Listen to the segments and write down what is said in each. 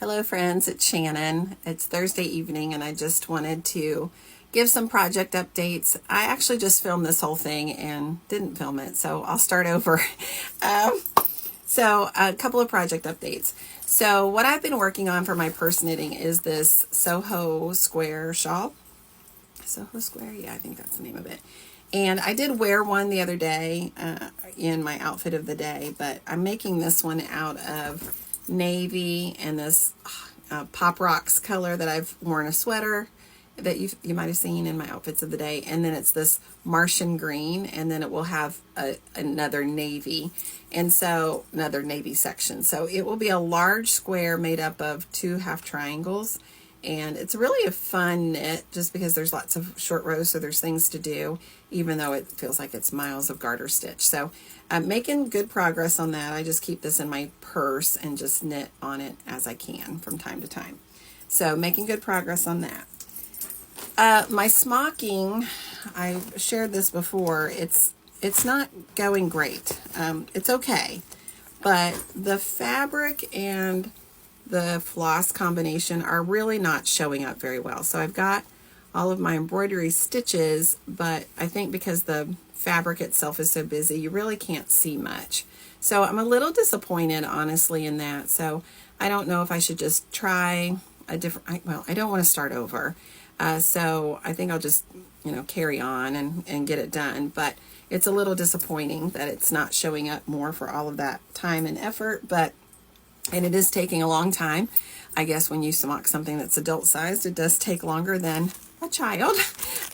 Hello friends, it's Shannon. It's Thursday evening and I just wanted to give some project updates. I actually just filmed this whole thing and didn't film it, so I'll start over. So a couple of project updates. So what I've been working on for my purse knitting is this Soho Square shawl. Soho Square, yeah, I think that's the name of it. And I did wear one the other day in my outfit of the day, but I'm making this one out of navy and this Pop Rocks color that I've worn a sweater that you might have seen in my outfits of the day, and then it's this Martian green, and then it will have another navy, and so another navy section. So it will be a large square made up of 2 half triangles, and it's really a fun knit just because there's lots of short rows, so there's things to do, even though it feels like it's miles of garter stitch. So I'm making good progress on that. I just keep this in my purse and just knit on it as I can from time to time. So making good progress on that. My smocking, I shared this before, it's not going great. It's okay, but the fabric and the floss combination are really not showing up very well. So I've got all of my embroidery stitches, but I think because the fabric itself is so busy, you really can't see much. So I'm a little disappointed, honestly, in that. So I don't know if I should just try a different, well, I don't want to start over. So I think I'll just, carry on and get it done. But it's a little disappointing that it's not showing up more for all of that time and effort, and it is taking a long time. I guess when you smock something that's adult sized, it does take longer than a child,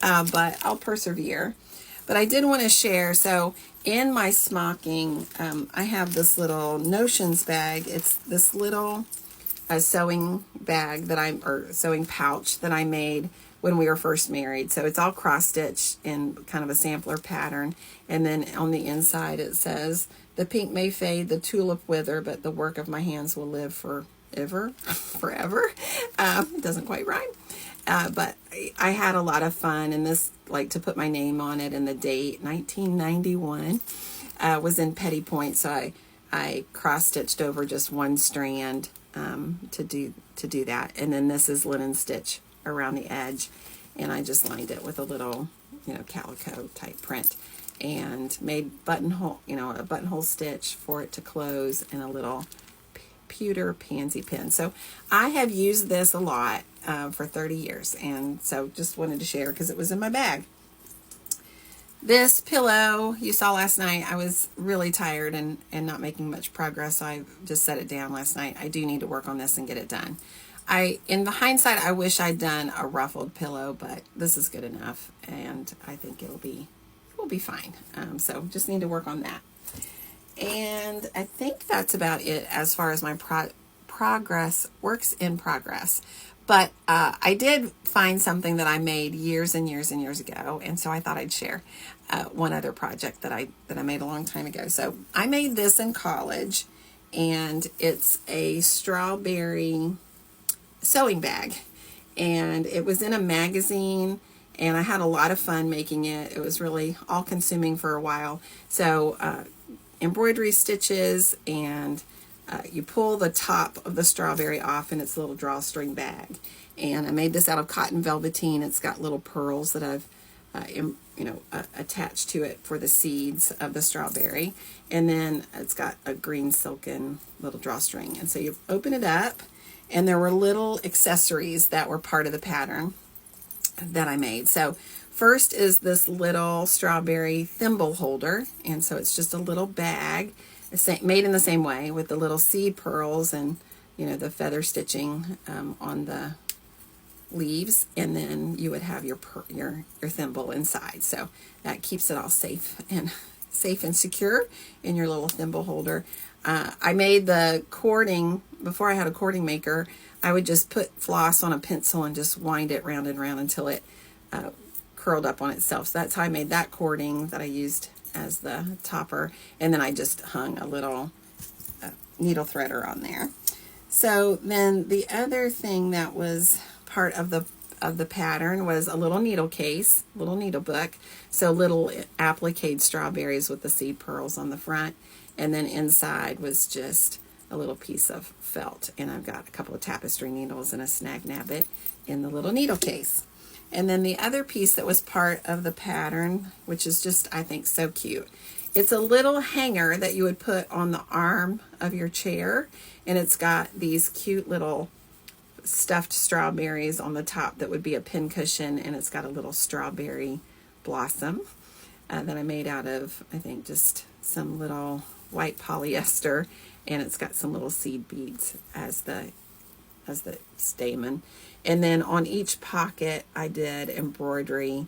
but I'll persevere. But I did want to share, so in my smocking, I have this little Notions bag. It's this little sewing bag or sewing pouch that I made when we were first married. So it's all cross stitched in kind of a sampler pattern. And then on the inside it says, "The pink may fade, the tulip wither, but the work of my hands will live forever." It doesn't quite rhyme. But I had a lot of fun, and this, like, to put my name on it and the date, 1991, was in Petty Point. So I cross stitched over just one strand to do that, and then this is linen stitch around the edge, and I just lined it with a little calico type print and made buttonhole a buttonhole stitch for it to close, and a little pewter pansy pin. So I have used this a lot for 30 years, and so just wanted to share because it was in my bag. This pillow you saw last night, I was really tired and not making much progress, so I just set it down last night. I do need to work on this and get it done. In the hindsight, I wish I'd done a ruffled pillow, but this is good enough, and I think it will be fine. So just need to work on that. And I think that's about it as far as my works in progress. But I did find something that I made years and years and years ago, and so I thought I'd share one other project that I made a long time ago. So I made this in college, and it's a strawberry sewing bag, and it was in a magazine, and I had a lot of fun making it. It was really all-consuming for a while. So embroidery stitches, and you pull the top of the strawberry off in its little drawstring bag. And I made this out of cotton velveteen. It's got little pearls that I've attached to it for the seeds of the strawberry. And then it's got a green silken little drawstring. And so you open it up, and there were little accessories that were part of the pattern that I made. So first is this little strawberry thimble holder. And so it's just a little bag made in the same way with the little seed pearls and the feather stitching on the leaves, and then you would have your thimble inside, so that keeps it all safe and secure in your little thimble holder. I made the cording before I had a cording maker. I would just put floss on a pencil and just wind it round and round until it curled up on itself. So that's how I made that cording that I used as the topper, and then I just hung a little needle threader on there. So then the other thing that was part of the pattern was a little needle case, little needle book. So little applique strawberries with the seed pearls on the front, and then inside was just a little piece of felt. And I've got a couple of tapestry needles and a snag nabbit in the little needle case. And then the other piece that was part of the pattern, which is just, I think, so cute. It's a little hanger that you would put on the arm of your chair, and it's got these cute little stuffed strawberries on the top that would be a pincushion, and it's got a little strawberry blossom that I made out of, I think, just some little white polyester, and it's got some little seed beads as the stamen. And then on each pocket I did embroidery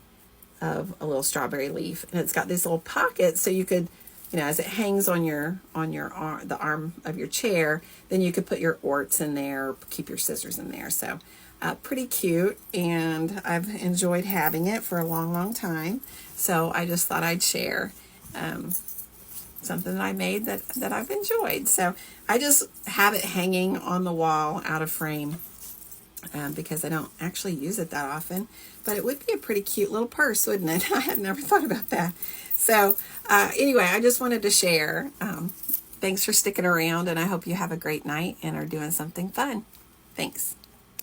of a little strawberry leaf, and it's got this little pocket so you could, as it hangs on your arm, the arm of your chair, then you could put your orts in there, keep your scissors in there. So pretty cute, and I've enjoyed having it for a long time. So I just thought I'd share something that I made that I've enjoyed. So I just have it hanging on the wall out of frame because I don't actually use it that often. But it would be a pretty cute little purse, wouldn't it? I had never thought about that. So anyway, I just wanted to share. Thanks for sticking around, and I hope you have a great night and are doing something fun. Thanks.